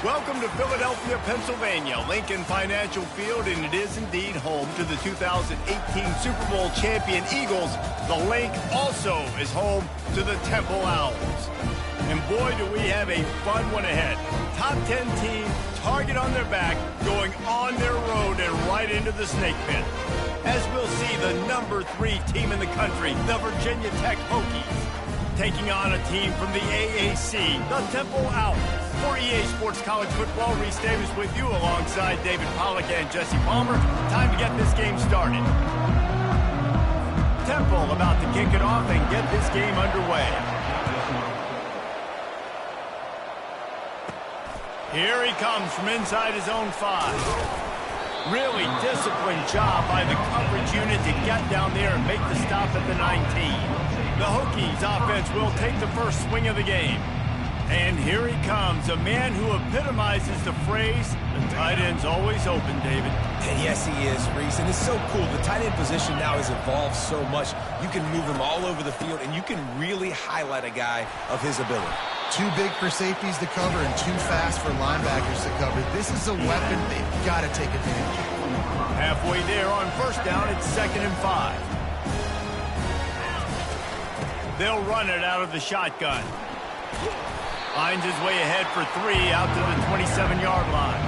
Welcome to Philadelphia, Pennsylvania, Lincoln Financial Field, and it is indeed home to the 2018 Super Bowl champion Eagles. The Link also is home to the Temple Owls. And boy, do we have a fun one ahead. Top 10 team, target on their back, going on their road and right into the snake pit. As we'll see, the number 3 team in the country, the Virginia Tech Hokies, taking on a team from the AAC, the Temple Owls. For EA Sports College Football, Reese Davis with you alongside David Pollack and Jesse Palmer. Time to get this game started. Temple about to kick it off and get this game underway. Here he comes from inside his own 5. Really disciplined job by the coverage unit to get down there and make the stop at the 19. The Hokies offense will take the first swing of the game. And here he comes, a man who epitomizes the phrase, the tight end's always open, David. And yes, he is, Reese, and it's so cool. The tight end position now has evolved so much. You can move him all over the field, and you can really highlight a guy of his ability. Too big for safeties to cover and too fast for linebackers to cover. This is a weapon they've got to take advantage of. Halfway there on first down, it's 2nd and 5. They'll run it out of the shotgun. Finds his way ahead for 3 out to the 27-yard line.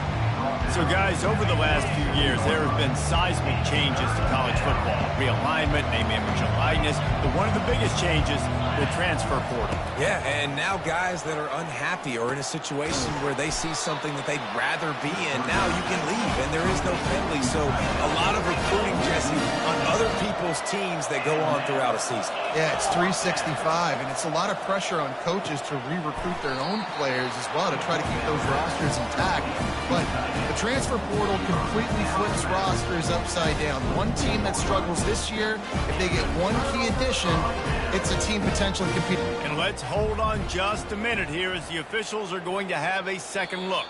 So, guys, over the last few years, there have been seismic changes to college football. Realignment, name, image, and likeness. But one of the biggest changes, the transfer portal. Yeah, and now guys that are unhappy or in a situation where they see something that they'd rather be in, now you can leave, and there is no penalty. So, a lot of recruiting, Jesse, on other people's teams that go on throughout a season. Yeah, it's 365, and it's a lot of pressure on coaches to re-recruit their own players as well to try to keep those rosters intact. But the transfer portal completely flips rosters upside down. One team that struggles this year, if they get one key addition, it's a team potentially competing. And let's hold on just a minute here as the officials are going to have a second look.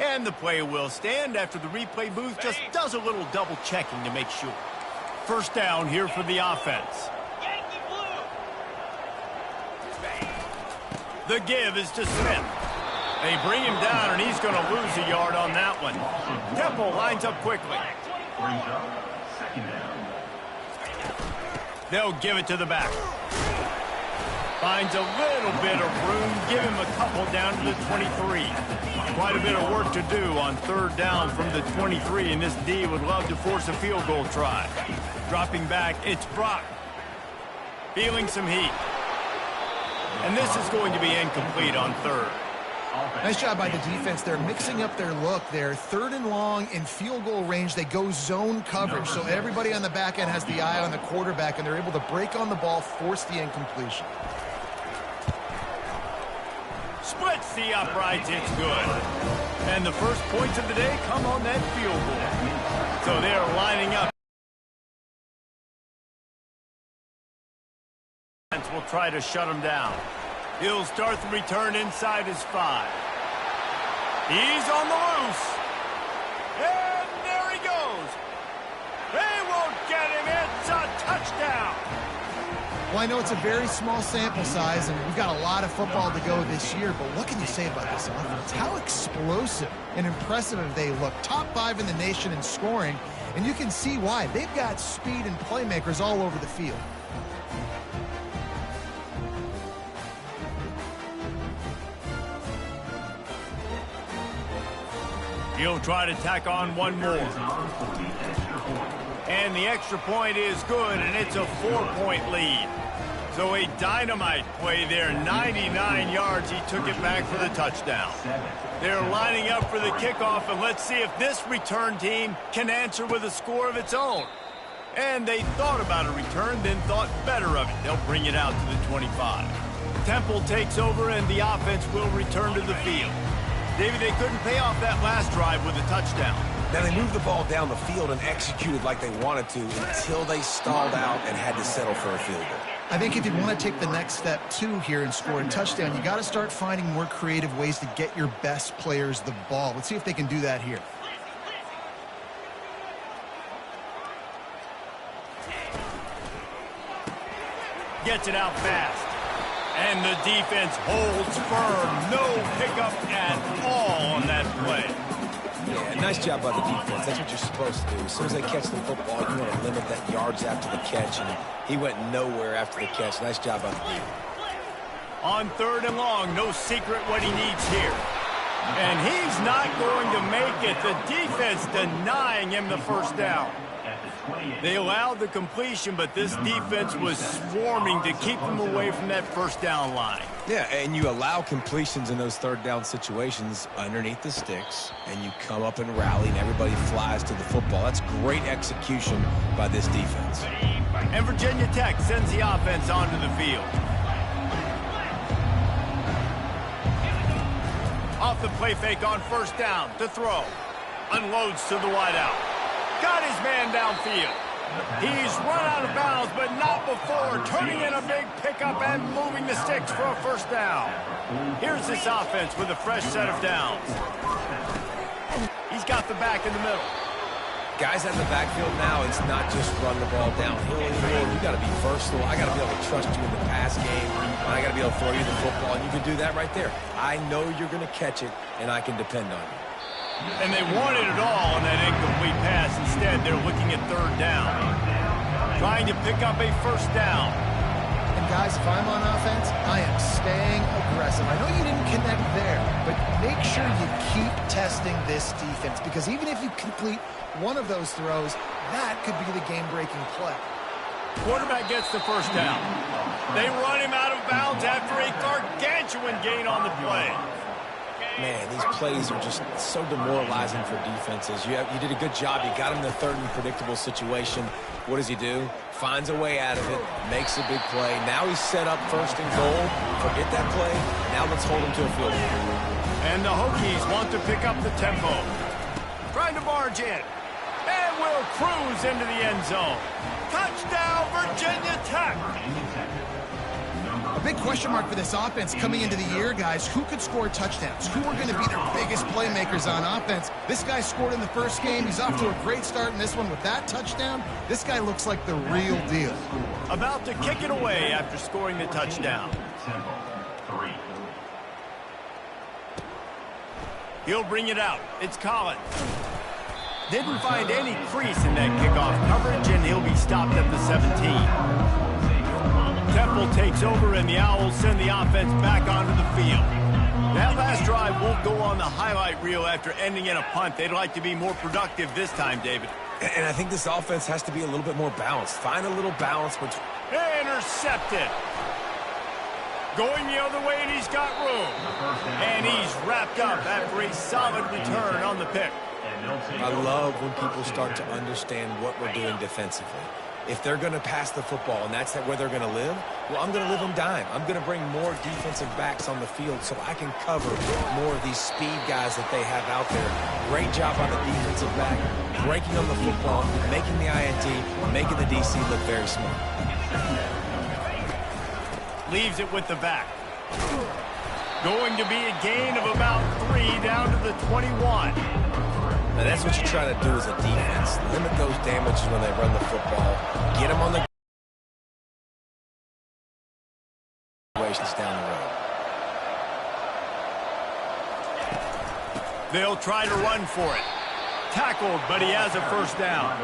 And the play will stand after the replay booth just does a little double checking to make sure. First down here for the offense. The give is to Smith. They bring him down, and he's going to lose a yard on that one. Temple lines up quickly. They'll give it to the back. Finds a little bit of room. Give him a couple down to the 23. Quite a bit of work to do on third down from the 23, and this D would love to force a field goal try. Dropping back, it's Brock. Feeling some heat. And this is going to be incomplete on third. Nice job by the defense. They're mixing up their look. They're 3rd and long in field goal range. They go zone coverage. So everybody on the back end has the eye on the quarterback, and they're able to break on the ball, force the incompletion. Splits the uprights. It's good. And the first points of the day come on that field goal. So they're lining up. Will try to shut him down. He'll start the return inside his 5. He's on the loose. And there he goes. They won't get him. It's a touchdown. Well, I know it's a very small sample size, and we've got a lot of football to go this year, but what can you say about this offense? How explosive and impressive they look. Top 5 in the nation in scoring, and you can see why. They've got speed and playmakers all over the field. He'll try to tack on one more. And the extra point is good, and it's a 4-point lead. So a dynamite play there, 99 yards. He took it back for the touchdown. They're lining up for the kickoff, and let's see if this return team can answer with a score of its own. And they thought about a return, then thought better of it. They'll bring it out to the 25. Temple takes over, and the offense will return to the field. David, they couldn't pay off that last drive with a touchdown. Now, they moved the ball down the field and executed like they wanted to until they stalled out and had to settle for a field goal. I think if you want to take the next step, too, here and score a touchdown, you got to start finding more creative ways to get your best players the ball. Let's see if they can do that here. Gets it out fast. And the defense holds firm. No pickup at all on that play. Yeah, nice job by the defense. That's what you're supposed to do. As soon as they catch the football, you want to limit that yards after the catch, and he went nowhere after the catch. Nice job by the defense. On 3rd and long, no secret what he needs here. And he's not going to make it. The defense denying him the first down. They allowed the completion, but this defense was swarming to keep them away from that first down line. Yeah, and you allow completions in those 3rd down situations underneath the sticks, and you come up and rally, and everybody flies to the football. That's great execution by this defense. And Virginia Tech sends the offense onto the field. Off the play fake on 1st down to throw. Unloads to the wideout. Got his man downfield. He's run out of bounds, but not before turning in a big pickup and moving the sticks for a 1st down. Here's this offense with a fresh set of downs. He's got the back in the middle. Guys at the backfield now, it's not just run the ball downhill anymore. You got to be versatile. I got to be able to trust you in the pass game. I got to be able to throw you the football, and you can do that right there. I know you're going to catch it, and I can depend on you. And they wanted it all on that incomplete pass. Instead, they're looking at 3rd down. Trying to pick up a 1st down. And guys, if I'm on offense, I am staying aggressive. I know you didn't connect there, but make sure you keep testing this defense, because even if you complete one of those throws, that could be the game-breaking play. Quarterback gets the 1st down. They run him out of bounds after a gargantuan gain on the play. Man, these plays are just so demoralizing for defenses. You did a good job. You got him in the 3rd and predictable situation. What does he do? Finds a way out of it, makes a big play. Now he's set up 1st and goal. Forget that play. Now let's hold him to a field goal. And the Hokies want to pick up the tempo. Trying to barge in. And will cruise into the end zone. Touchdown, Virginia Tech. A big question mark for this offense coming into the year, guys. Who could score touchdowns? Who are going to be their biggest playmakers on offense? This guy scored in the 1st game. He's off to a great start in this one with that touchdown. This guy looks like the real deal. About to kick it away after scoring the touchdown. He'll bring it out. It's Collins. Didn't find any crease in that kickoff coverage, and he'll be stopped at the 17. Temple takes over, and the Owls send the offense back onto the field. That last drive won't go on the highlight reel after ending in a punt. They'd like to be more productive this time, David. And I think this offense has to be a little bit more balanced. Find a little balance between... Intercepted. Going the other way, and he's got room. And he's wrapped up after a solid return on the pick. I love when people start to understand what we're doing defensively. If they're going to pass the football and that's where they're going to live, well, I'm going to live them dime. I'm going to bring more defensive backs on the field so I can cover more of these speed guys that they have out there. Great job on the defensive back, breaking on the football, making the INT, making the DC look very smart. Leaves it with the back. Going to be a gain of about 3 down to the 21. Now that's what you try to do as a defense. Limit those damages when they run the football. Get them on the situations down the road. They'll try to run for it. Tackled, but he has a 1st down.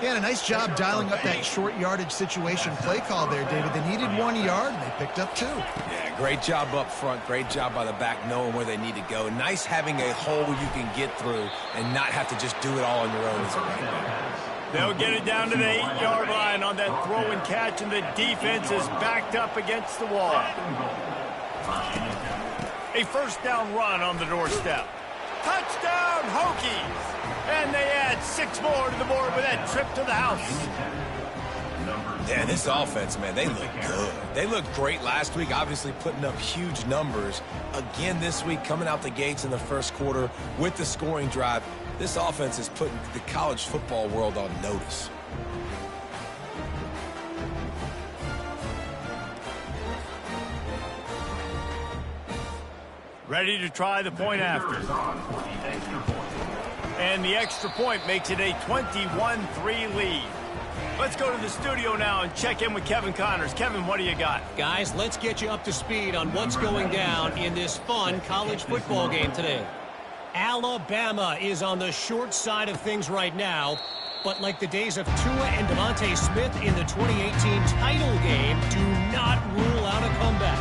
Yeah, and a nice job dialing up that short yardage situation play call there, David. They needed 1 yard, and they picked up 2. Yeah, great job up front. Great job by the back knowing where they need to go. Nice having a hole you can get through and not have to just do it all on your own as a running back. They'll get it down to the 8-yard line on that throw and catch, and the defense is backed up against the wall. A 1st down run on the doorstep. Touchdown, Hokies! And they add 6 more to the board with that trip to the house. Yeah, this offense, man, they look good. They looked great last week, obviously putting up huge numbers. Again this week, coming out the gates in the 1st quarter with the scoring drive. This offense is putting the college football world on notice. Ready to try the point after. And the extra point makes it a 21-3 lead. Let's go to the studio now and check in with Kevin Connors. Kevin, what do you got? Guys, let's get you up to speed on what's going down in this fun college football game today. Alabama is on the short side of things right now, but like the days of Tua and Devontae Smith in the 2018 title game, do not rule out a comeback.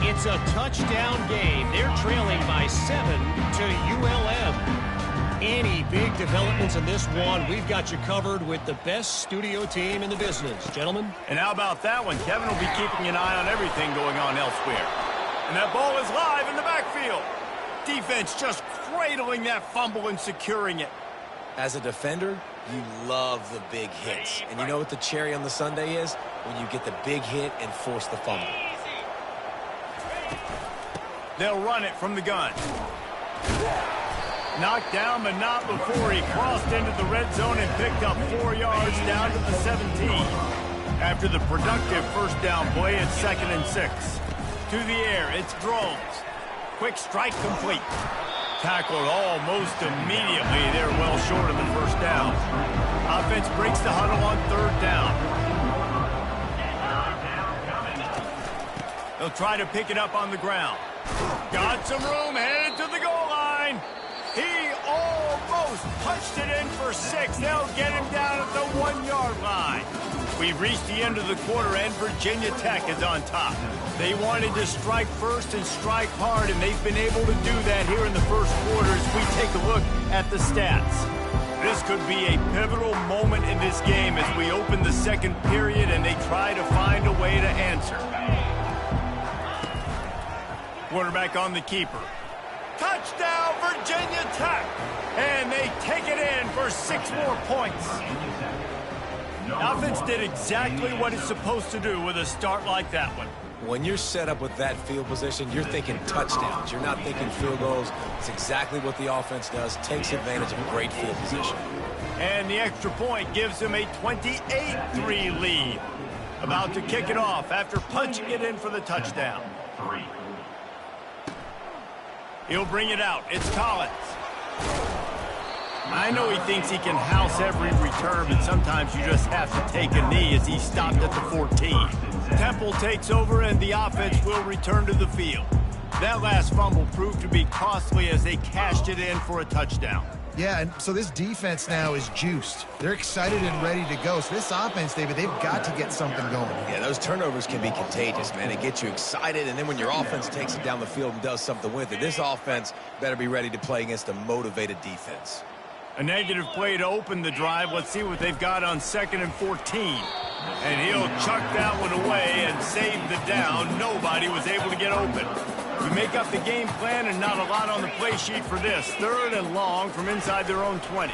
It's a touchdown game. They're trailing by 7 to ULM. Any big developments in this one, we've got you covered with the best studio team in the business. Gentlemen? And how about that one? Kevin will be keeping an eye on everything going on elsewhere. And that ball is live in the backfield. Defense just cradling that fumble and securing it. As a defender, you love the big hits. And you know what the cherry on the sundae is? When you get the big hit and force the fumble. They'll run it from the gun. Knocked down, but not before he crossed into the red zone and picked up 4 yards down to the 17. After the productive first down play, it's 2nd and 6. To the air, it's Drones. Quick strike complete. Tackled almost immediately. They're well short of the first down. Offense breaks the huddle on 3rd down. They'll try to pick it up on the ground. Got some room, headed to the goal line. He almost punched it in for 6. They'll get him down at the 1-yard line. We've reached the end of the quarter, and Virginia Tech is on top. They wanted to strike first and strike hard, and they've been able to do that here in the first quarter as we take a look at the stats. This could be a pivotal moment in this game as we open the second period and they try to find a way to answer. Quarterback on the keeper. Touchdown, Virginia Tech! And they take it in for 6 more points. Offense did exactly what it's supposed to do with a start like that one. When you're set up with that field position, you're thinking touchdowns. You're not thinking field goals. It's exactly what the offense does, takes advantage of a great field position. And the extra point gives them a 28-3 lead. About to kick it off after punching it in for the touchdown. He'll bring it out. It's Collins. I know he thinks he can house every return, but sometimes you just have to take a knee as he stopped at the 14. Temple takes over, and the offense will return to the field. That last fumble proved to be costly as they cashed it in for a touchdown. Yeah, and so this defense now is juiced. They're excited and ready to go. So this offense, David, they've got to get something going. Yeah, those turnovers can be contagious, man. It gets you excited, and then when your offense takes it down the field and does something with it, this offense better be ready to play against a motivated defense. A negative play to open the drive. Let's see what they've got on 2nd and 14. And he'll chuck that one away and save the down. Nobody was able to get open. We make up the game plan and not a lot on the play sheet for this. 3rd and long from inside their own 20.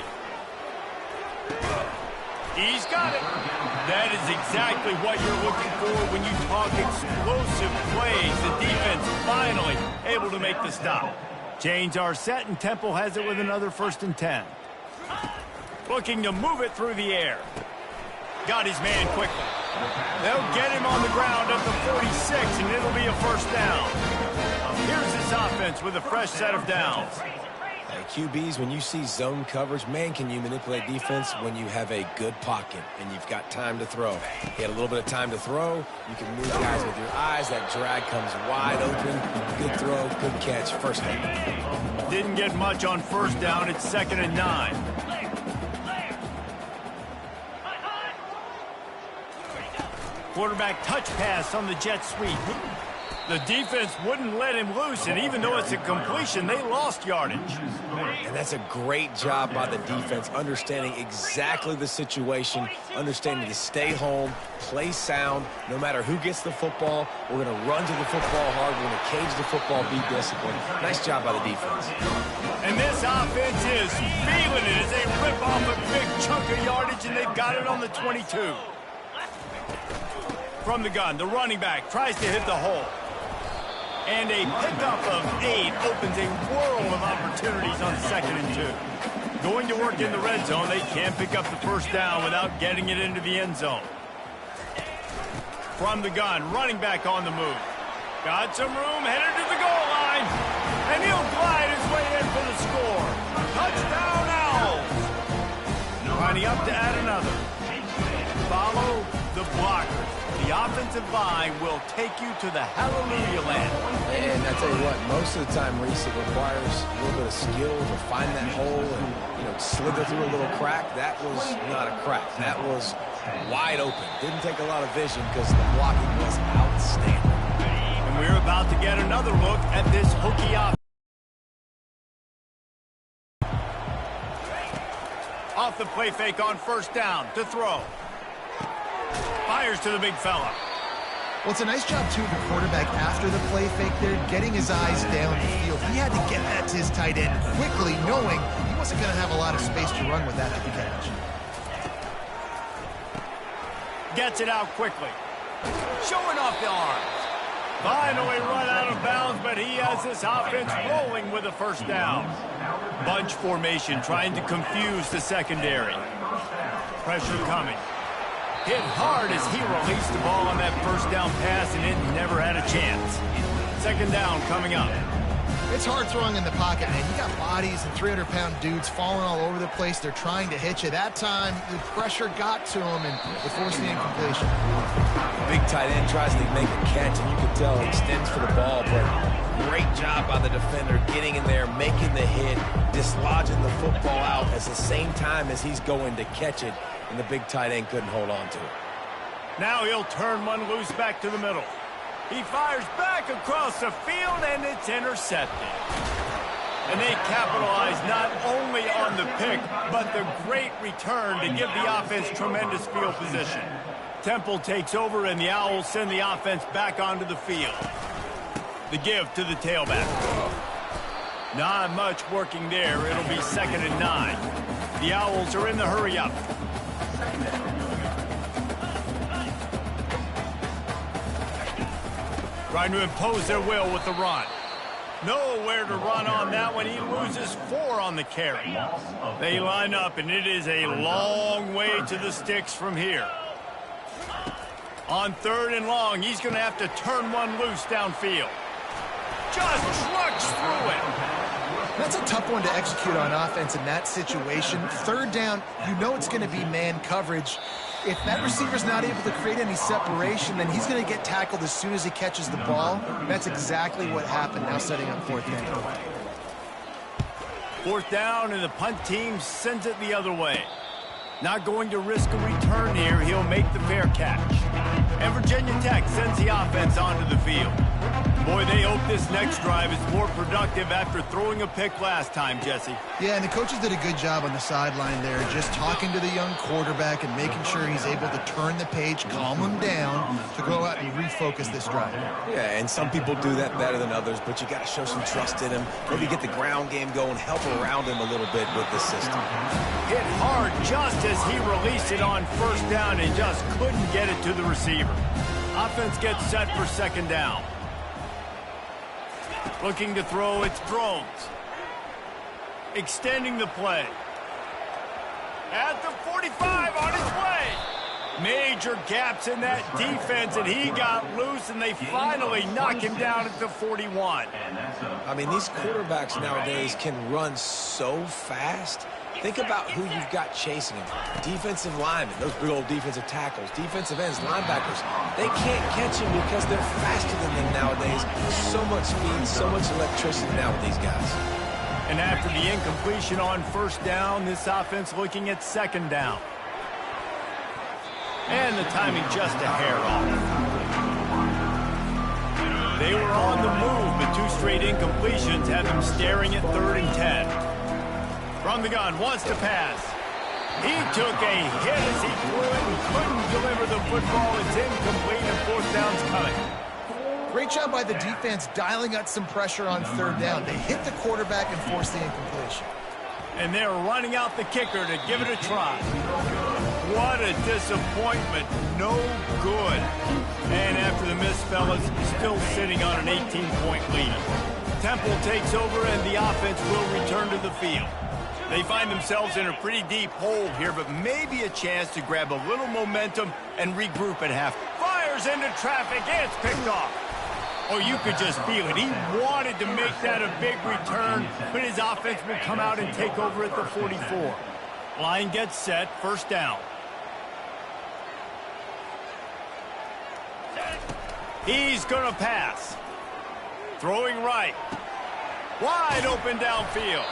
He's got it. That is exactly what you're looking for when you talk explosive plays. The defense finally able to make the stop. Chains are set, and Temple has it with another 1st and 10. Looking to move it through the air. Got his man quickly. They'll get him on the ground at the 46, and it'll be a 1st down. Here's this offense with a fresh set of downs. QBs, when you see zone coverage, man, can you manipulate defense when you have a good pocket and you've got time to throw. You had a little bit of time to throw. You can move guys with your eyes. That drag comes wide open. Good throw, good catch, 1st down. Didn't get much on 1st down. It's 2nd and 9. Quarterback touch pass on the jet sweep. The defense wouldn't let him loose, and even though it's a completion, they lost yardage. And that's a great job by the defense, understanding exactly the situation, understanding to stay home, play sound. No matter who gets the football, we're going to run to the football hard. We're going to cage the football, be disciplined. Nice job by the defense. And this offense is feeling it as they rip off a big chunk of yardage, and they've got it on the 22. From the gun, the running back tries to hit the hole. And a pickup of 8 opens a world of opportunities on 2nd and 2. Going to work in the red zone, they can't pick up the 1st down without getting it into the end zone. From the gun, running back on the move. Got some room, headed to the goal line. And he'll glide his way in for the score. Touchdown, Owls! Lining up to add another. follow the blockers. The offensive line will take you to the hallelujah land. And I tell you what, most of the time, Reese, it requires a little bit of skill to find that hole and, slither through a little crack. That was not a crack. That was wide open. Didn't take a lot of vision because the blocking was outstanding. And we're about to get another look at this hooky offense. Off the play fake on first down to throw. Fires to the big fella. Well, it's a nice job, too, of the quarterback after the play fake there, getting his eyes down the field. He had to get that to his tight end quickly, knowing he wasn't going to have a lot of space to run with that at the catch. Gets it out quickly. Showing off the arms. Finally run out of bounds, but he has this offense rolling with a first down. Bunch formation trying to confuse the secondary. Pressure coming. Hit hard as he released the ball on that first down pass, and it never had a chance. Second down coming up. It's hard throwing in the pocket, man. You got bodies and 300-pound dudes falling all over the place. They're trying to hit you. That time, the pressure got to him, and it forced the incompletion. Big tight end tries to make a catch, and you can tell he extends for the ball, but great job by the defender getting in there, making the hit, dislodging the football out at the same time as he's going to catch it, and the big tight end couldn't hold on to it. Now he'll turn one loose back to the middle. He fires back across the field, and it's intercepted. And they capitalize not only on the pick, but the great return to give the offense tremendous field position. Temple takes over, and the Owls send the offense back onto the field. The give to the tailback. Not much working there. It'll be 2nd and 9. The Owls are in the hurry-up. Trying to impose their will with the run. Nowhere to run on that one. He loses 4 on the carry. They line up, and it is a long way to the sticks from here. On 3rd and long, he's going to have to turn one loose downfield. Just trucks through it. That's a tough one to execute on offense in that situation. 3rd down, you know it's going to be man coverage. If that receiver's not able to create any separation, then he's going to get tackled as soon as he catches the ball. That's exactly what happened, now setting up 4th down. 4th down, and the punt team sends it the other way. Not going to risk a return here. He'll make the fair catch. And Virginia Tech sends the offense onto the field. Boy, they hope this next drive is more productive after throwing a pick last time, Jesse. Yeah, and the coaches did a good job on the sideline there, just talking to the young quarterback and making sure he's able to turn the page, calm him down to go out and refocus this drive. Yeah, and some people do that better than others, but you got to show some trust in him. Maybe get the ground game going, help around him a little bit with the system. Hit hard just as he released it on 1st down and just couldn't get it to the receiver. Offense gets set for 2nd down. Looking to throw, it's Drones. Extending the play. At the 45, on his way. Major gaps in that defense, and he got loose, and they finally knock him down at the 41. I mean, these quarterbacks nowadays can run so fast. Think about who you've got chasing him. Defensive linemen, those big old defensive tackles, defensive ends, linebackers. They can't catch him because they're faster than them nowadays. So much speed, so much electricity now with these guys. And after the incompletion on 1st down, this offense looking at 2nd down. And the timing just a hair off. They were on the move, but 2 straight incompletions had them staring at 3rd and 10. From the gun, wants to pass. He took a hit as he threw it and couldn't deliver the football. It's incomplete, and 4th down's coming. Great job by the defense dialing out some pressure on 3rd down. They hit the quarterback and forced the incompletion. And they're running out the kicker to give it a try. What a disappointment. No good. And after the miss, fellas, still sitting on an 18-point lead. Temple takes over, and the offense will return to the field. They find themselves in a pretty deep hole here, but maybe a chance to grab a little momentum and regroup at half. Fires into traffic, and it's picked off. Oh, you could just feel it. He wanted to make that a big return, but his offense will come out and take over at the 44. Line gets set, 1st down. He's going to pass. Throwing right. Wide open downfield.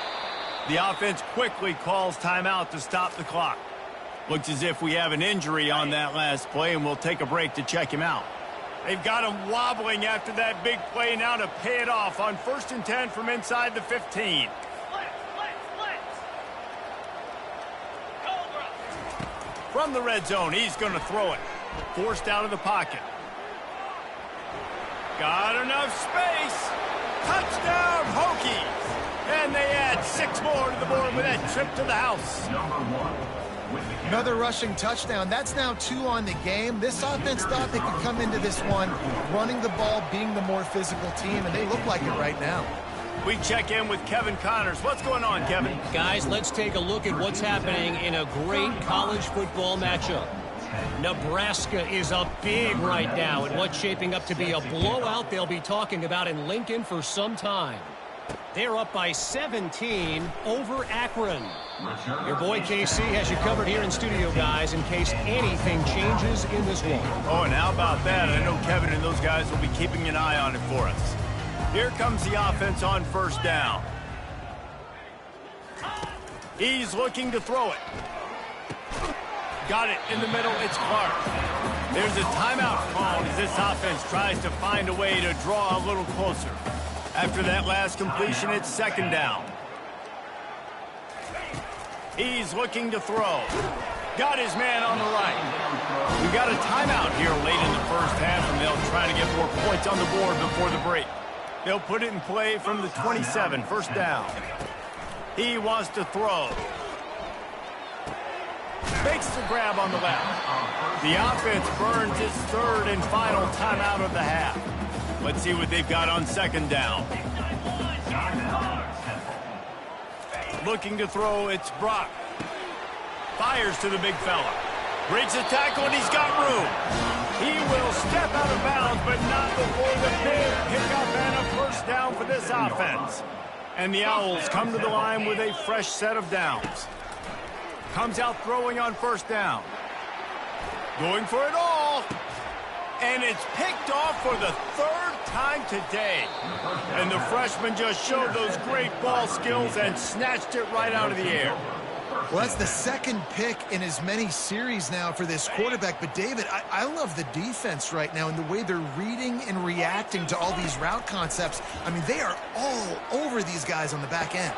The offense quickly calls timeout to stop the clock. Looks as if we have an injury on that last play, and we'll take a break to check him out. They've got him wobbling after that big play now to pay it off on 1st and 10 from inside the 15. From the red zone, he's going to throw it. Forced out of the pocket. Got enough space. Touchdown, Hokies. And they add 6 more to the board with that trip to the house. Another rushing touchdown. That's now 2 on the game. This offense thought they could come into this one running the ball, being the more physical team, and they look like it right now. We check in with Kevin Connors. What's going on, Kevin? Guys, let's take a look at what's happening in a great college football matchup. Nebraska is up big right now in what's shaping up to be a blowout they'll be talking about in Lincoln for some time. They're up by 17 over Akron. Your boy KC has you covered here in studio, guys, in case anything changes in this one. Oh, and how about that? I know Kevin and those guys will be keeping an eye on it for us. Here comes the offense on 1st down. He's looking to throw it. Got it in the middle. It's Clark. There's a timeout called as this offense tries to find a way to draw a little closer. After that last completion, it's 2nd down. He's looking to throw. Got his man on the right. We've got a timeout here late in the 1st half, and they'll try to get more points on the board before the break. They'll put it in play from the 27, 1st down. He wants to throw. Makes the grab on the left. The offense burns its 3rd and final timeout of the half. Let's see what they've got on 2nd down. Looking to throw, it's Brock. Fires to the big fella. Breaks the tackle, and he's got room. He will step out of bounds, but not before the big pickup and a 1st down for this offense. And the Owls come to the line with a fresh set of downs. Comes out throwing on 1st down. Going for it all. And it's picked off for the 3rd time today. And the freshman just showed those great ball skills and snatched it right out of the air. Well, that's the 2nd pick in as many series now for this quarterback. But, David, I love the defense right now and the way they're reading and reacting to all these route concepts. I mean, they are all over these guys on the back end.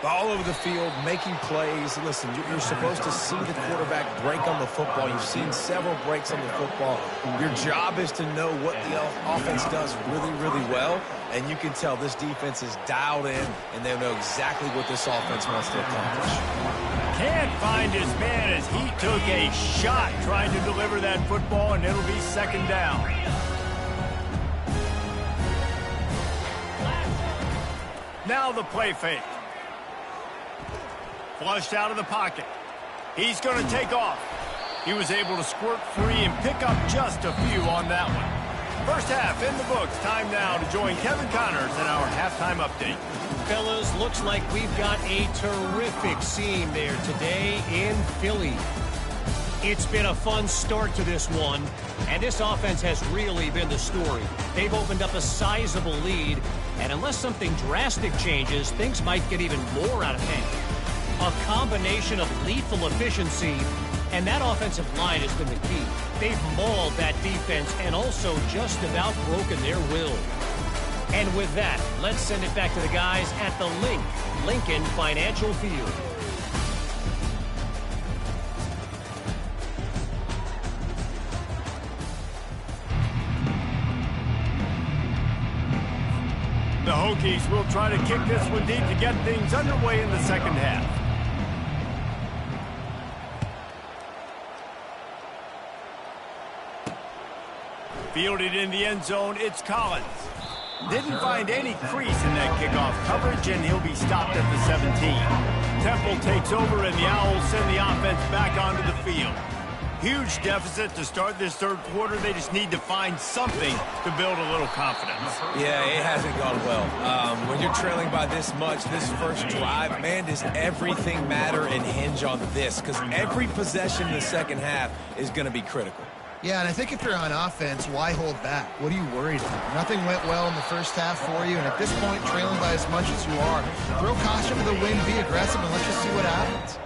All over the field, making plays. Listen, you're supposed to see the quarterback break on the football. You've seen several breaks on the football. Your job is to know what the offense does really, really well. And you can tell this defense is dialed in, and they know exactly what this offense wants to accomplish. Can't find his man as he took a shot trying to deliver that football, and it'll be 2nd down. Now the play fake. Flushed out of the pocket. He's going to take off. He was able to squirt free and pick up just a few on that one. 1st half in the books. Time now to join Kevin Connors in our halftime update. Fellas, looks like we've got a terrific scene there today in Philly. It's been a fun start to this one, and this offense has really been the story. They've opened up a sizable lead, and unless something drastic changes, things might get even more out of hand. A combination of lethal efficiency, and that offensive line has been the key. They've mauled that defense and also just about broken their will. And with that, let's send it back to the guys at the Lincoln Financial Field. The Hokies will try to kick this one deep to get things underway in the 2nd half. Fielded in the end zone, it's Collins. Didn't find any crease in that kickoff coverage, and he'll be stopped at the 17. Temple takes over, and the Owls send the offense back onto the field. Huge deficit to start this 3rd quarter. They just need to find something to build a little confidence. Yeah, it hasn't gone well. When you're trailing by this much, this 1st drive, man, does everything matter and hinge on this? Because every possession in the 2nd half is going to be critical. Yeah, and I think if you're on offense, why hold back? What are you worried about? Nothing went well in the first half for you, and at this point, trailing by as much as you are, throw caution to the wind, be aggressive, and let's just see what happens.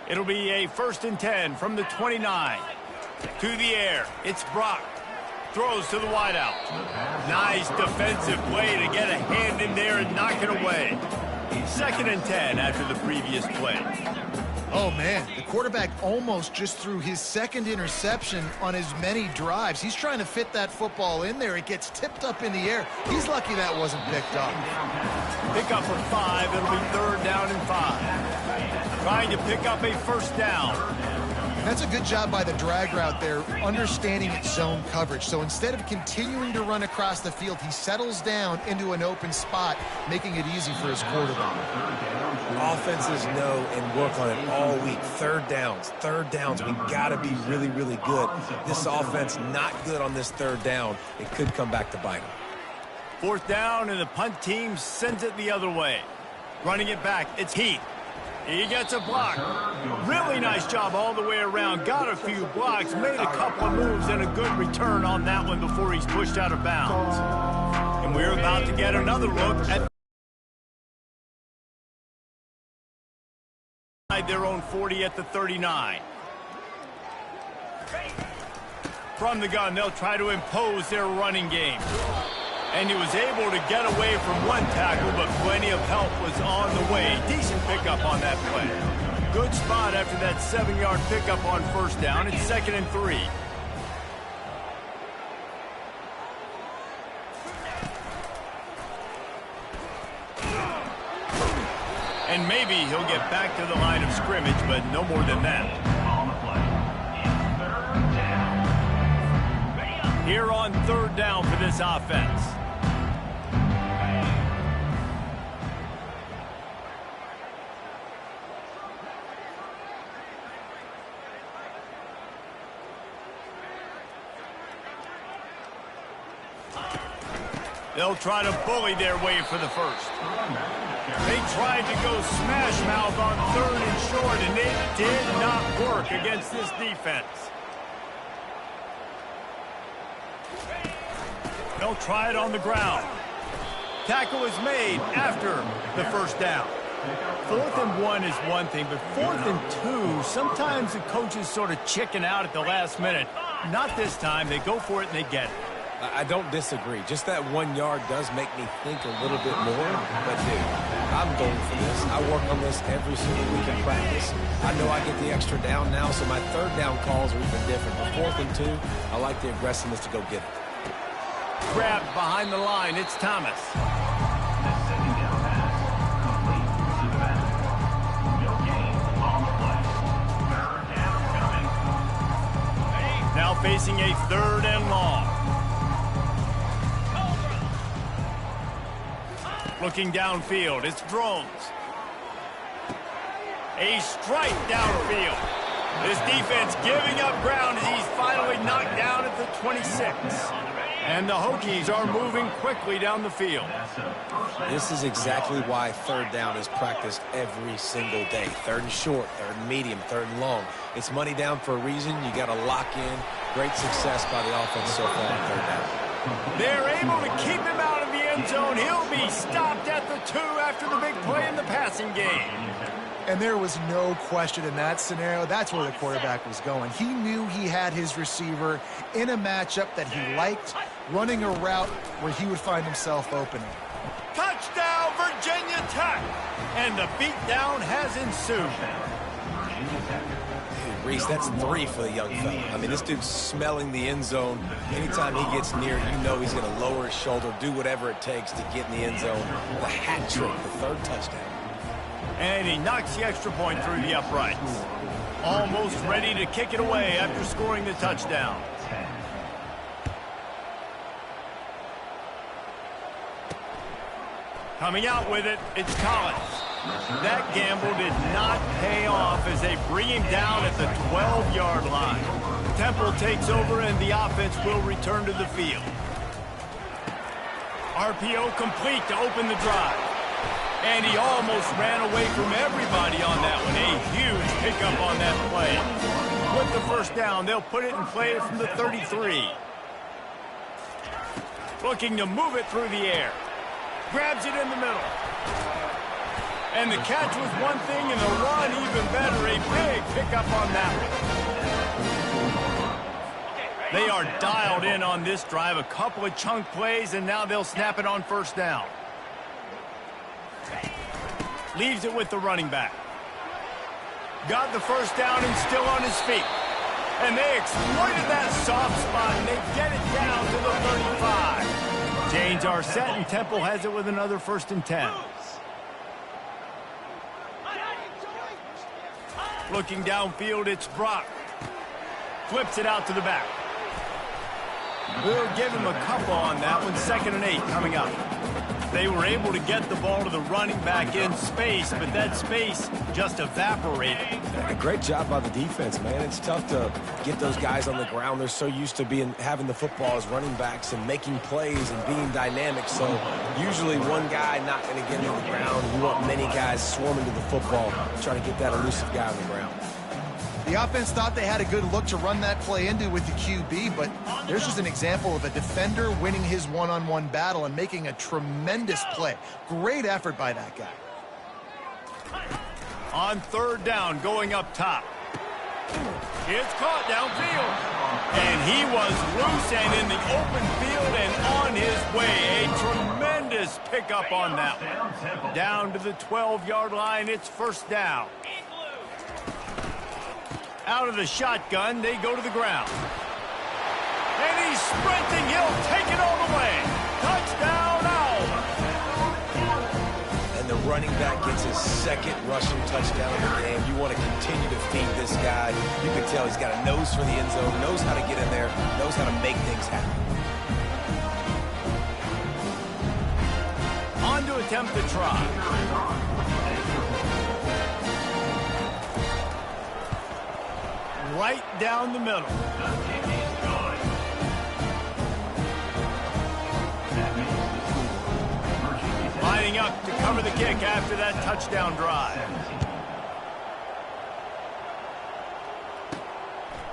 It'll be a 1st and 10 from the 29. To the air, it's Brock. Throws to the wideout. Nice defensive play to get a hand in there and knock it away. 2nd and 10 after the previous play. Oh, man, the quarterback almost just threw his 2nd interception on as many drives. He's trying to fit that football in there. It gets tipped up in the air. He's lucky that wasn't picked up. Pick up for 5. It'll be 3rd down and 5. Trying to pick up a 1st down. That's a good job by the drag route there, understanding its zone coverage. So instead of continuing to run across the field, he settles down into an open spot, making it easy for his quarterback. Offenses know and work on it all week. Third downs. We got to be really, really good. This offense not good on this 3rd down. It could come back to bite them. 4th down, and the punt team sends it the other way. Running it back, it's Heath. He gets a block. Really nice job all the way around. Got a few blocks, made a couple of moves, and a good return on that one before he's pushed out of bounds. And we're about to get another look at their own 40 at the 39. From the gun, they'll try to impose their running game. And he was able to get away from one tackle, but plenty of help was on the way. Decent pickup on that play. Good spot after that 7-yard pickup on 1st down. It's 2nd and 3. And maybe he'll get back to the line of scrimmage, but no more than that. Here on 3rd down for this offense. They'll try to bully their way for the 1st. They tried to go smash mouth on 3rd and short, and it did not work against this defense. They'll try it on the ground. Tackle is made after the 1st down. 4th and 1 is one thing, but 4th and 2, sometimes the coaches sort of chicken out at the last minute. Not this time. They go for it and they get it. I don't disagree. Just that 1 yard does make me think a little bit more. But, dude, I'm going for this. I work on this every single week in practice. I know I get the extra down now, so my 3rd down calls are even different. But 4th and 2, I like the aggressiveness to go get it. Grabbed behind the line. It's Thomas. Now facing a 3rd and long. Looking downfield, it's Drones. A strike downfield. This defense giving up ground as he's finally knocked down at the 26. And the Hokies are moving quickly down the field. This is exactly why 3rd down is practiced every single day. 3rd and short, 3rd and medium, 3rd and long. It's money down for a reason. You got to lock in. Great success by the offense so far on 3rd down. They're able to keep him out of the end zone. He'll be stopped at the 2 after the big play in the passing game. And there was no question in that scenario. That's where the quarterback was going. He knew he had his receiver in a matchup that he liked, running a route where he would find himself opening. Touchdown, Virginia Tech! And the beatdown has ensued. Reese, that's 3 for the young fella. I mean, this dude's smelling the end zone. Anytime he gets near, you know he's going to lower his shoulder, do whatever it takes to get in the end zone. The hat trick, the 3rd touchdown. And he knocks the extra point through the uprights. Almost ready to kick it away after scoring the touchdown. Coming out with it, it's Collins. That gamble did not pay off as they bring him down at the 12-yard line. Temple takes over and the offense will return to the field. RPO complete to open the drive. And he almost ran away from everybody on that one. A huge pickup on that play. with the first down. They'll put it in play from the 33. Looking to move it through the air. Grabs it in the middle. And the catch was one thing, and the run even better. A big pickup on that one. They are dialed in on this drive. A couple of chunk plays, and now they'll snap it on first down. Leaves it with the running back. Got the first down and still on his feet. And they exploited that soft spot, and they get it down to the 35. Chains are set, and Temple has it with another 1st and 10. Looking downfield, it's Brock. Flips it out to the back. We'll give him a couple on that one. 2nd and 8 coming up. They were able to get the ball to the running back in space, but that space just evaporated. A great job by the defense, man. It's tough to get those guys on the ground. They're so used to having the football as running backs and making plays and being dynamic. So usually one guy not going to get into the ground. You want many guys swarming to the football, trying to get that elusive guy on the ground. The offense thought they had a good look to run that play into with the QB, but there's just an example of a defender winning his one-on-one battle and making a tremendous play. Great effort by that guy. On 3rd down, going up top. It's caught downfield. And he was loose and in the open field and on his way. A tremendous pickup on that one. Down to the 12-yard line, it's 1st down. Out of the shotgun, they go to the ground. And he's sprinting. He'll take it all the way. Touchdown, Owl. And the running back gets his 2nd rushing touchdown of the game. You want to continue to feed this guy. You can tell he's got a nose for the end zone, knows how to get in there, knows how to make things happen. On to attempt the try. Right down the middle. Lining up to cover the kick after that touchdown drive.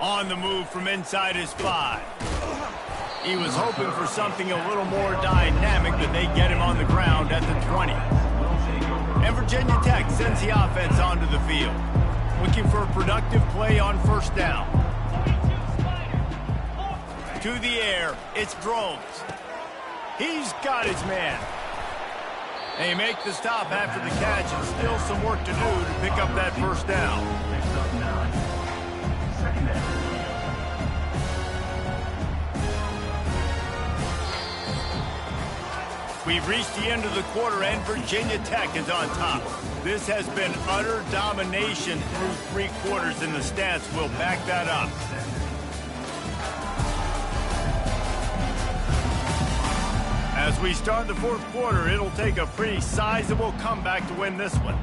On the move from inside his 5. He was hoping for something a little more dynamic, but they get him on the ground at the 20. And Virginia Tech sends the offense onto the field. Looking for a productive play on 1st down. To the air, it's Drones. He's got his man. They make the stop after the catch, and still some work to do to pick up that 1st down. We've reached the end of the quarter, and Virginia Tech is on top. This has been utter domination through 3 quarters, and the stats will back that up. As we start the 4th quarter, it'll take a pretty sizable comeback to win this one.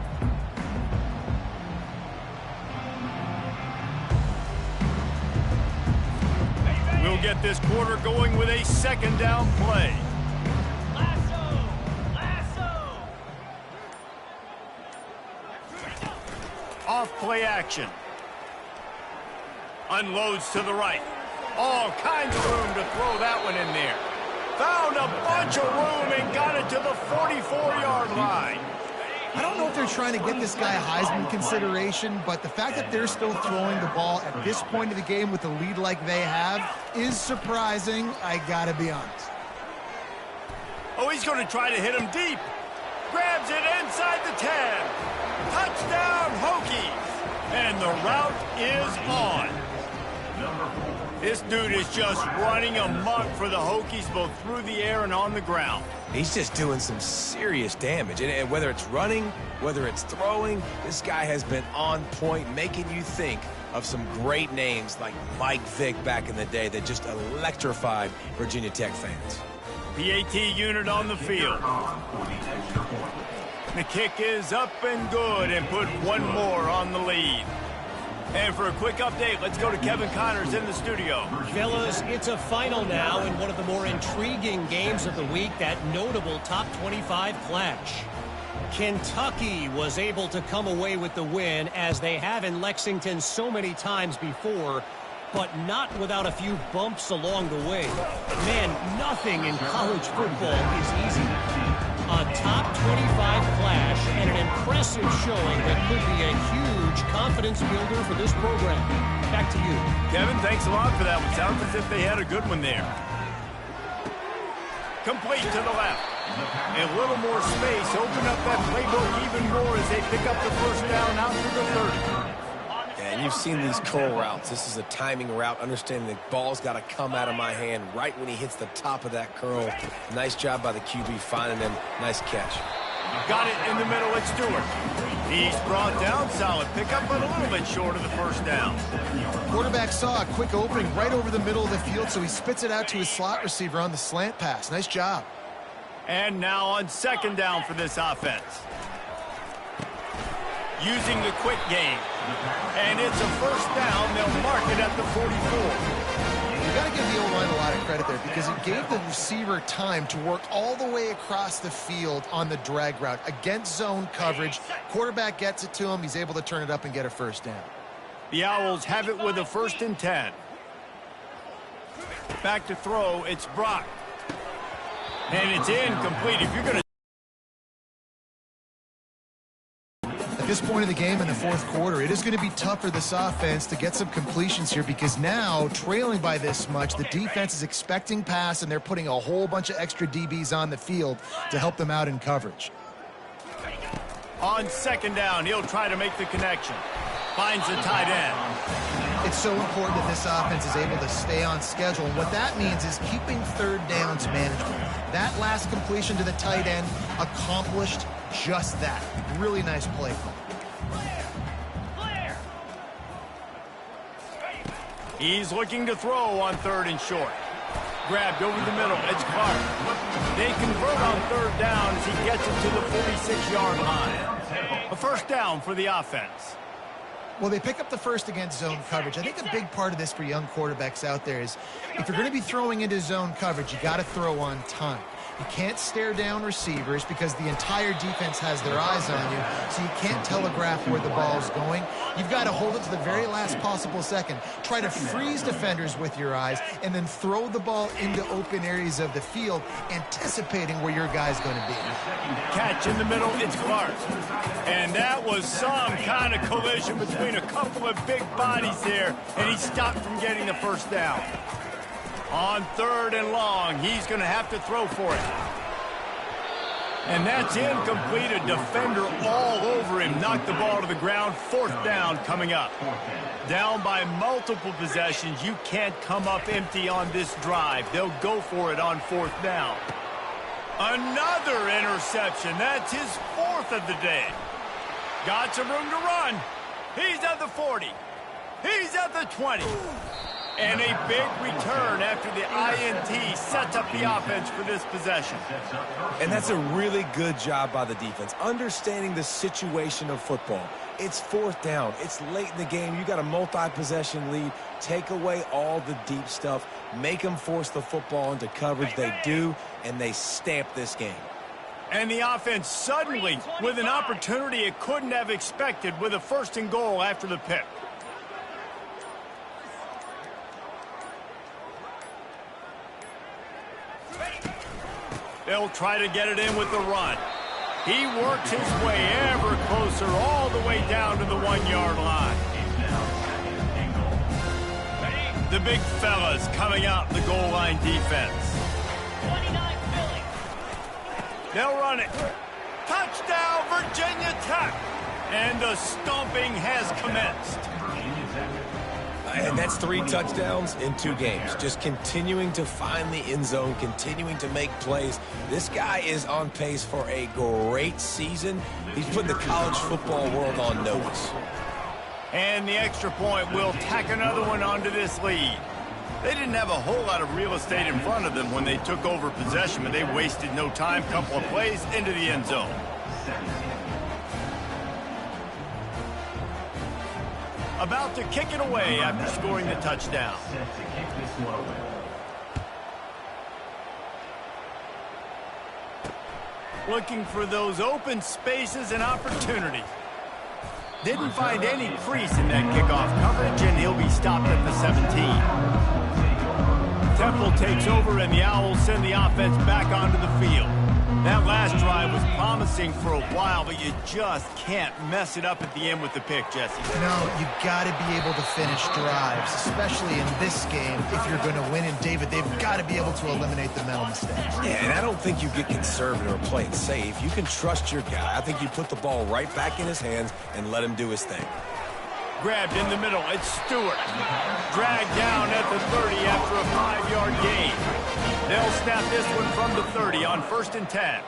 We'll get this quarter going with a 2nd down play. Off play action. Unloads to the right. All kinds of room to throw that one in there. Found a bunch of room and got it to the 44-yard line. I don't know if they're trying to get this guy Heisman consideration, but the fact that they're still throwing the ball at this point of the game with a lead like they have is surprising, I gotta be honest. Oh, he's going to try to hit him deep. Grabs it inside the 10. Touchdown, Hokies. And the route is on. This dude is just running amok for the Hokies, both through the air and on the ground. He's just doing some serious damage. And whether it's running, whether it's throwing, this guy has been on point, making you think of some great names like Mike Vick back in the day that just electrified Virginia Tech fans. PAT unit on the field. The kick is up and good, and put one more on the lead. And for a quick update, let's go to Kevin Connors in the studio. Fellas, it's a final now in one of the more intriguing games of the week, that notable top 25 clash. Kentucky was able to come away with the win, as they have in Lexington so many times before, but not without a few bumps along the way. Man, nothing in college football is easy. A top 25 clash and an impressive showing that could be a huge confidence builder for this program. Back to you. Kevin, thanks a lot for that one. Sounds as if they had a good one there. Complete to the left. A little more space. Open up that playbook even more as they pick up the first down out to the 30. And you've seen these curl routes. This is a timing route, understanding the ball's got to come out of my hand right when he hits the top of that curl. Nice job by the QB finding him. Nice catch. Got it in the middle. It's Stewart. He's brought down. Solid pickup, but a little bit short of the first down. Quarterback saw a quick opening right over the middle of the field, so he spits it out to his slot receiver on the slant pass. Nice job. And now on second down for this offense. Using the quick game. And it's a first down. They'll mark it at the 44. You got to give the O-line a lot of credit there because it gave the receiver time to work all the way across the field on the drag route against zone coverage. Quarterback gets it to him. He's able to turn it up and get a first down. The Owls have it with a 1st and 10. Back to throw. It's Brock. And it's incomplete. If you're going to At this point of the game in the fourth quarter, it is going to be tough for this offense to get some completions here because now, trailing by this much, the defense is expecting pass, and they're putting a whole bunch of extra DBs on the field to help them out in coverage. On second down, he'll try to make the connection. Finds the tight end. It's so important that this offense is able to stay on schedule, and what that means is keeping third downs management. That last completion to the tight end accomplished just that. Really nice play call. He's looking to throw on 3rd and short. Grabbed over the middle. It's Clark. They convert on 3rd down as he gets it to the 46-yard line. A first down for the offense. Well, they pick up the first against zone coverage. I think a big part of this for young quarterbacks out there is if you're going to be throwing into zone coverage, you got to throw on time. You can't stare down receivers because the entire defense has their eyes on you, so you can't telegraph where the ball's going. You've got to hold it to the very last possible second. Try to freeze defenders with your eyes and then throw the ball into open areas of the field, anticipating where your guy's going to be. Catch in the middle, it's Clark. And that was some kind of collision between a couple of big bodies there, and he stopped from getting the first down. On 3rd and long, he's going to have to throw for it. And that's incomplete. A defender all over him. Knocked the ball to the ground. 4th down coming up. Down by multiple possessions. You can't come up empty on this drive. They'll go for it on 4th down. Another interception. That's his 4th of the day. Got some room to run. He's at the 40. He's at the 20. And a big return after the INT sets up the offense for this possession. And that's a really good job by the defense, understanding the situation of football. It's 4th down. It's late in the game. You got a multi-possession lead. Take away all the deep stuff. Make them force the football into coverage. They do, and they stamp this game. And the offense suddenly with an opportunity it couldn't have expected with a 1st and goal after the pick. They'll try to get it in with the run. He works his way ever closer all the way down to the 1-yard line. The big fellas coming out in the goal line defense. They'll run it. Touchdown, Virginia Tech. And the stomping has commenced. And that's 3 touchdowns in 2 games. Just continuing to find the end zone, continuing to make plays. This guy is on pace for a great season. He's putting the college football world on notice. And the extra point will tack another one onto this lead. They didn't have a whole lot of real estate in front of them when they took over possession, but they wasted no time. Couple of plays into the end zone. About to kick it away after scoring the touchdown. looking for those open spaces and opportunities. Didn't find any crease in that kickoff coverage, and he'll be stopped at the 17. Temple takes over, and the Owls send the offense back onto the field. That last drive was promising for a while, but you just can't mess it up at the end with the pick, Jesse. No, you got to be able to finish drives, especially in this game. If you're going to win, and David, they've got to be able to eliminate the mental mistakes. Yeah, and I don't think you get conservative or play it safe. You can trust your guy. I think you put the ball right back in his hands and let him do his thing. Grabbed in the middle. It's Stewart. Dragged down at the 30 after a 5-yard gain. They'll snap this one from the 30 on 1st and 10.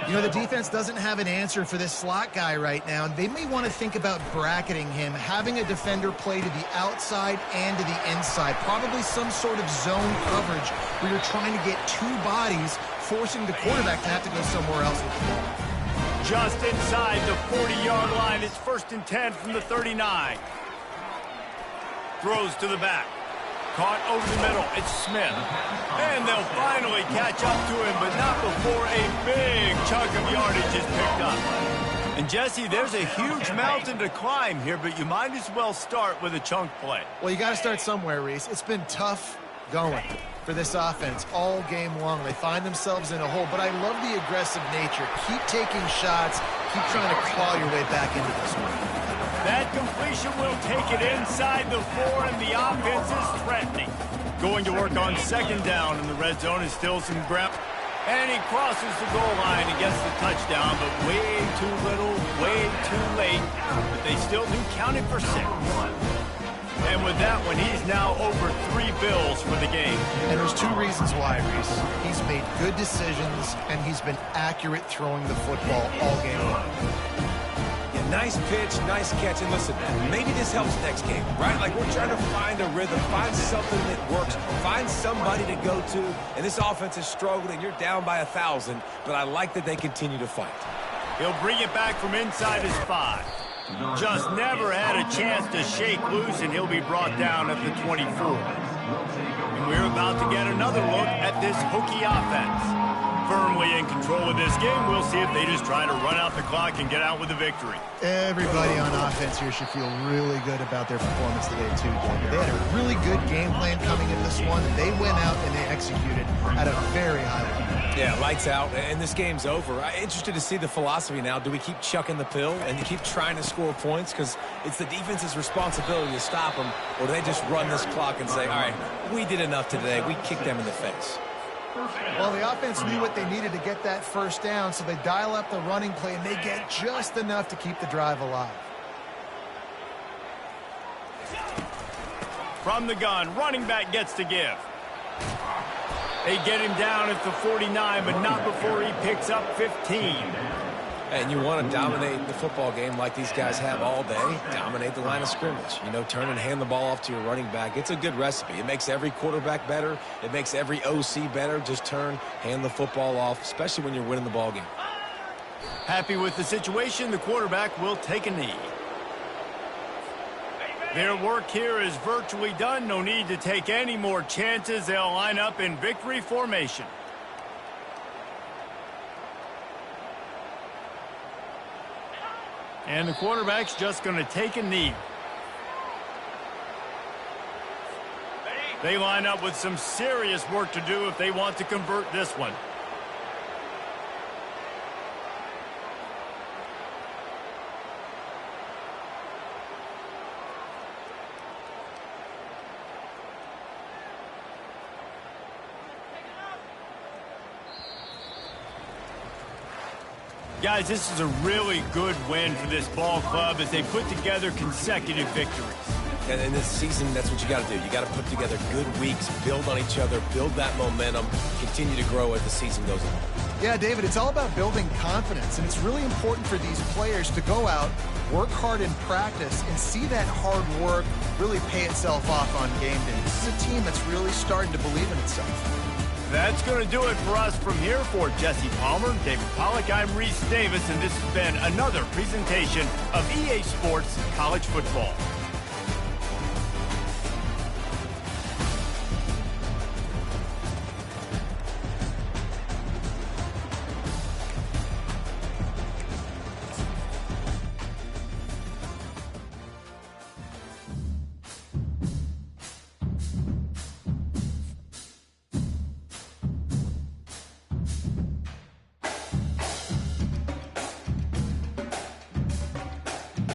You know, the defense doesn't have an answer for this slot guy right now, and they may want to think about bracketing him, having a defender play to the outside and to the inside. Probably some sort of zone coverage where you're trying to get two bodies, forcing the quarterback to have to go somewhere else with the ball. Just inside the 40-yard line. It's 1st and 10 from the 39. Throws to the back. Caught over the middle. It's Smith. And they'll finally catch up to him, but not before a big chunk of yardage is picked up. And, Jesse, there's a huge mountain to climb here, but you might as well start with a chunk play. Well, you got to start somewhere, Reese. It's been tough going for this offense all game long. They find themselves in a hole, but I love the aggressive nature. Keep taking shots. Keep trying to claw your way back into this one. That completion will take it inside the 4, and the offense is threatening. Going to work on 2nd down in the red zone is still some grab. And he crosses the goal line and gets the touchdown, but way too little, way too late. But they still do count it for 6. And with that one, he's now over 3 bills for the game. And there's 2 reasons why, Reese. He's made good decisions, and he's been accurate throwing the football all game long. Yeah, nice pitch, nice catch. And listen, maybe this helps next game, right? Like, we're trying to find a rhythm, find something that works, find somebody to go to. And this offense has struggled, and you're down by 1,000, but I like that they continue to fight. He'll bring it back from inside his 5. Just never had a chance to shake loose, and he'll be brought down at the 24. And we're about to get another look at this Hokie offense. Firmly in control of this game. We'll see if they just try to run out the clock and get out with a victory. Everybody on offense here should feel really good about their performance today, too, David. They had a really good game plan coming in this one. They went out and they executed at a very high level. Yeah, lights out, and this game's over. I'm interested to see the philosophy now. Do we keep chucking the pill and keep trying to score points? Because it's the defense's responsibility to stop them, or do they just run this clock and say, all right, we did enough today. We kicked them in the face. Well, the offense knew what they needed to get that 1st down, so they dial up the running play, and they get just enough to keep the drive alive. From the gun, running back gets to give. They get him down at the 49, but not before he picks up 15. And you want to dominate the football game like these guys have all day. Dominate the line of scrimmage. You know, turn and hand the ball off to your running back. It's a good recipe. It makes every quarterback better. It makes every OC better. Just turn, hand the football off, especially when you're winning the ball game. Happy with the situation, the quarterback will take a knee. Their work here is virtually done. No need to take any more chances. They'll line up in victory formation. And the quarterback's just going to take a knee. They line up with some serious work to do if they want to convert this one. Guys, this is a really good win for this ball club as they put together consecutive victories. And in this season, that's what you got to do. You got to put together good weeks, build on each other, build that momentum, continue to grow as the season goes on. Yeah, David, it's all about building confidence, and it's really important for these players to go out, work hard in practice, and see that hard work really pay itself off on game day. This is a team that's really starting to believe in itself. That's going to do it for us from here. For Jesse Palmer, David Pollack, I'm Reese Davis, and this has been another presentation of EA Sports College Football.